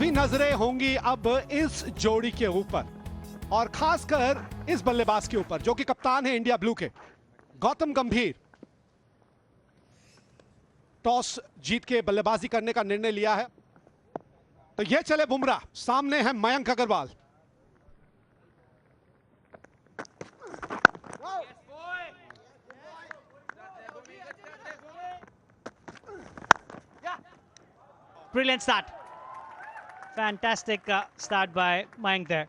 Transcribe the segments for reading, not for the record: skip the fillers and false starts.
सभी नजरें होंगी अब इस जोड़ी के ऊपर और खासकर इस बल्लेबाज के ऊपर जो कि कप्तान है इंडिया ब्लू के, गौतम गंभीर। टॉस जीत के बल्लेबाजी करने का निर्णय लिया है, तो ये चले बुमराह, सामने है Mayank Agarwal. Brilliant start. Fantastic start by Mayank there.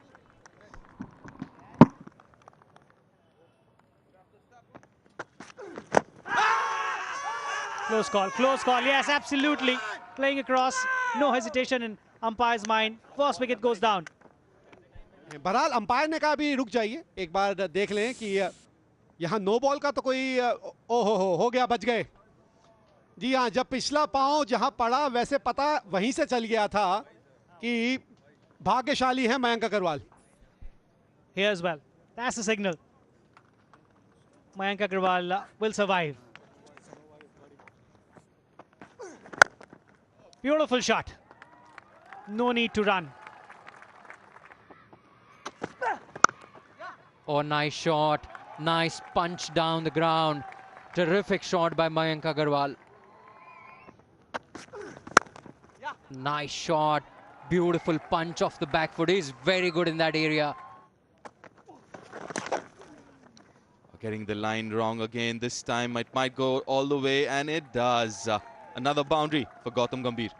Close call, close call. Yes, absolutely. Playing across, no hesitation in umpire's mind. First wicket goes down. बहरहाल अंपायर ने कहा अभी रुक जाइए, एक बार देख लें कि यहां नो बॉल का तो कोई ओहो हो गया, बच गए। जी हाँ, जब पिछला पांव जहां पड़ा वैसे पता वहीं से चल गया था कि भाग्यशाली है Mayank Agarwal. Here as well. That's the signal. Mayank Agarwal will survive. Beautiful shot. No need to run. Oh, nice shot. Nice punch down the ground. Terrific shot by Mayank Agarwal. Nice shot. Beautiful punch off the back foot. He's very good in that area. Getting the line wrong again. This time it might go all the way, and it does. Another boundary for Gautam Gambhir.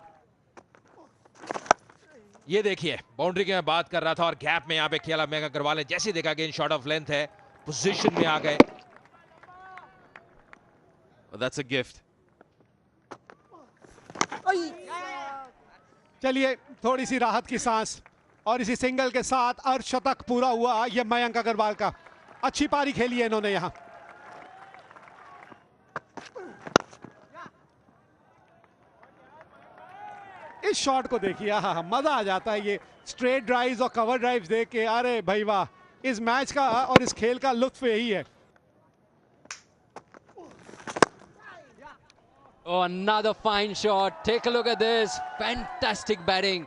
ये देखिए, boundary की मैं बात कर रहा था और gap में यहाँ पे खेला मयंक अग्रवाल ने। जैसे देखा कि इन शॉट ऑफ लेंथ है, पोजीशन में आ गए। Well, that's a gift. चलिए थोड़ी सी राहत की सांस, और इसी सिंगल के साथ अर्धशतक पूरा हुआ ये मयंक अग्रवाल का। अच्छी पारी खेली है इन्होंने यहां। इस शॉट को देखिए, हाँ मजा आ जाता है ये स्ट्रेट ड्राइव्स और कवर ड्राइव्स देख के। अरे भाई वाह, इस मैच का और इस खेल का लुत्फ यही है। Oh, another fine shot. Take a look at this. Fantastic batting.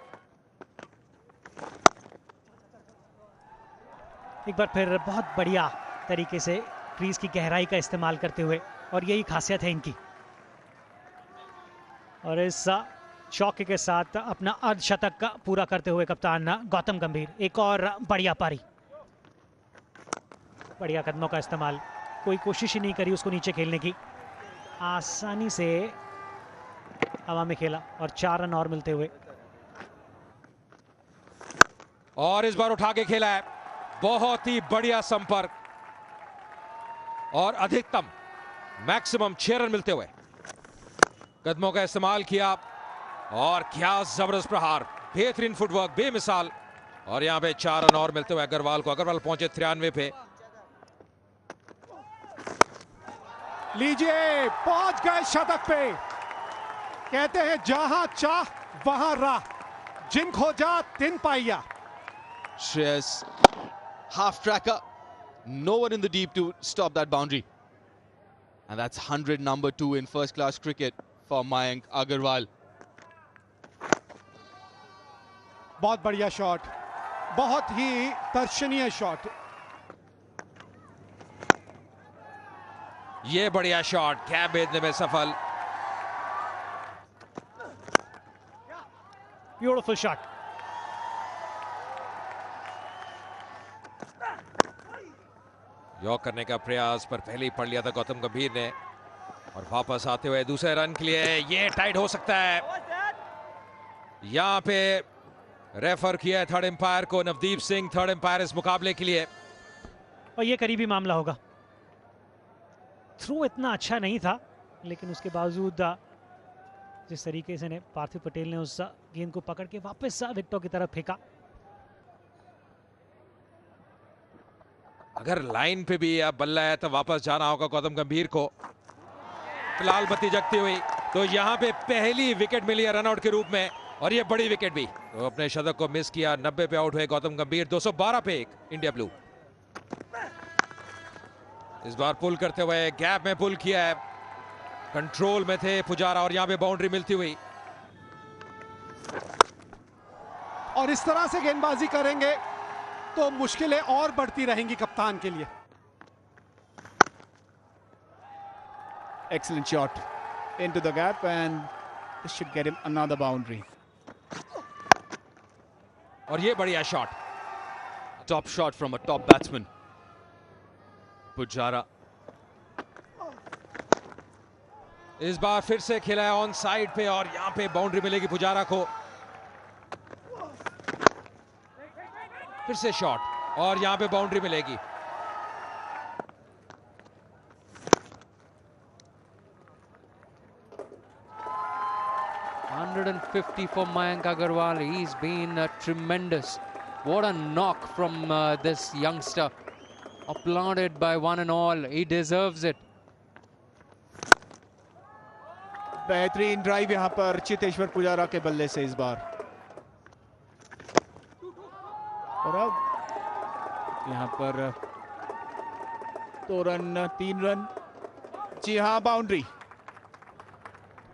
एक बार फिर बहुत बढ़िया तरीके से क्रीज की गहराई का इस्तेमाल करते हुए, और यही खासियत है इनकी। और इस शौक के साथ अपना अर्धशतक का पूरा करते हुए कप्तान गौतम गंभीर। एक और बढ़िया पारी, बढ़िया कदमों का इस्तेमाल, कोई कोशिश ही नहीं करी उसको नीचे खेलने की, आसानी से हवा में खेला और 4 रन और मिलते हुए। और इस बार उठा के खेला है, बहुत ही बढ़िया संपर्क और अधिकतम मैक्सिमम 6 रन मिलते हुए कदमों का इस्तेमाल किया। और क्या जबरदस्त प्रहार, बेहतरीन फुटवर्क, बेमिसाल। और यहां पे 4 रन और मिलते हुए अग्रवाल को। अग्रवाल पहुंचे 93 पे। लीजिए, पहुंच गए शतक पे। कहते हैं जहां चाह वहां राह, जिन खोजा तिन पाइया। Shreyas, half tracker. No one in the deep to stop that boundary. And that's 100 number 2 in first class cricket for Mayank Agarwal. बहुत बढ़िया शॉट, बहुत ही दर्शनीय शॉट। ये बढ़िया शॉट, गैप भेजने में सफल। Beautiful shot. यॉक करने का प्रयास, पर पहले ही पढ़ लिया था गौतम गंभीर ने। और वापस आते हुए दूसरे रन के लिए ये टाइट हो सकता है। यहां पे रेफर किया है थर्ड एम्पायर को, नवदीप सिंह थर्ड एम्पायर इस मुकाबले के लिए। और ये करीबी मामला होगा। थ्रो इतना अच्छा नहीं था, लेकिन उसके बावजूद जिस तरीके से पार्थिव पटेल ने उस गेंद को पकड़ के वापस विकेटों की तरफ फेंका। अगर लाइन पे भी अब बल्ला है तो वापस जाना होगा गौतम गंभीर को। फिलहाल बत्ती जगती हुई, तो यहां पे पहली विकेट मिली है रनआउट के रूप में, और ये बड़ी विकेट भी। तो अपने शतक को मिस किया, 90 पे आउट हुए गौतम गंभीर। 212 पे 1 इंडिया ब्लू। इस बार पुल करते हुए गैप में पुल किया है, कंट्रोल में थे पुजारा, और यहां पे बाउंड्री मिलती हुई। और इस तरह से गेंदबाजी करेंगे तो मुश्किलें और बढ़ती रहेंगी कप्तान के लिए। Excellent shot into the gap, and this should get him another boundary. और ये बढ़िया shot. Top shot from a top batsman. Pujara. इस बार फिर से खेला है ऑन साइड पे और यहाँ पे बाउंड्री मिलेगी पुजारा को। फिर से शॉट और यहाँ पे बाउंड्री मिलेगी। $150 for Mayank Agarwal. He's been tremendous. What a knock from this youngster. Applauded by one and all. He deserves it. बेहतरीन ड्राइव यहां पर चेतेश्वर पुजारा के बल्ले से इस बार। और अब यहां पर 2 रन 3 रन। जी हां, बाउंड्री।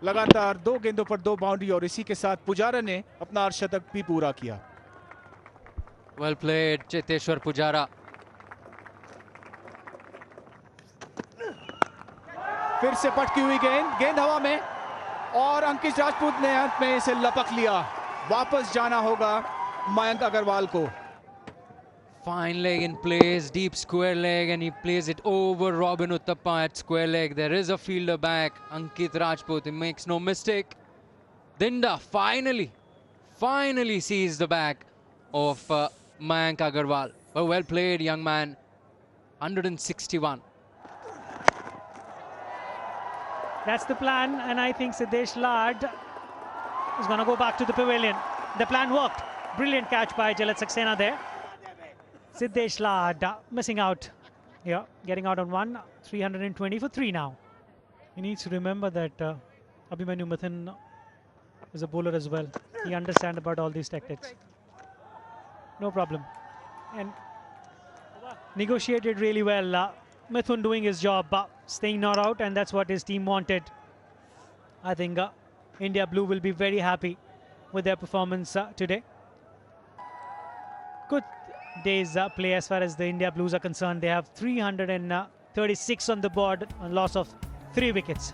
लगातार 2 गेंदों पर 2 बाउंड्री और इसी के साथ पुजारा ने अपना अर्धशतक भी पूरा किया। Well played, Cheteshwar Pujara. फिर से पटकी हुई गेंद हवा में और अंकित राजपूत ने अंत में इसे लपक लिया। वापस जाना होगा मयंक अग्रवाल को। Fine leg in place, deep square leg, and he plays it over Robin Uthappa at square leg. There is a fielder back, Ankit Rajput. He makes no mistake. Dinda finally sees the back of Mayank Agarwal. But well played, young man. 161. That's the plan, and I think Siddesh Lad is going to go back to the pavilion. The plan worked. Brilliant catch by Jalat Saxena there. Siddesh Lad missing out. Yeah, getting out on 1. 320 for 3 now. He needs to remember that Abhimanyu Mithun is a bowler as well. He understands about all these tactics. No problem. And negotiated really well. Mithun doing his job, staying not out, and that's what his team wanted. I think India Blue will be very happy with their performance today. Good day's play as far as the India Blues are concerned. They have 336 on the board, a loss of 3 wickets.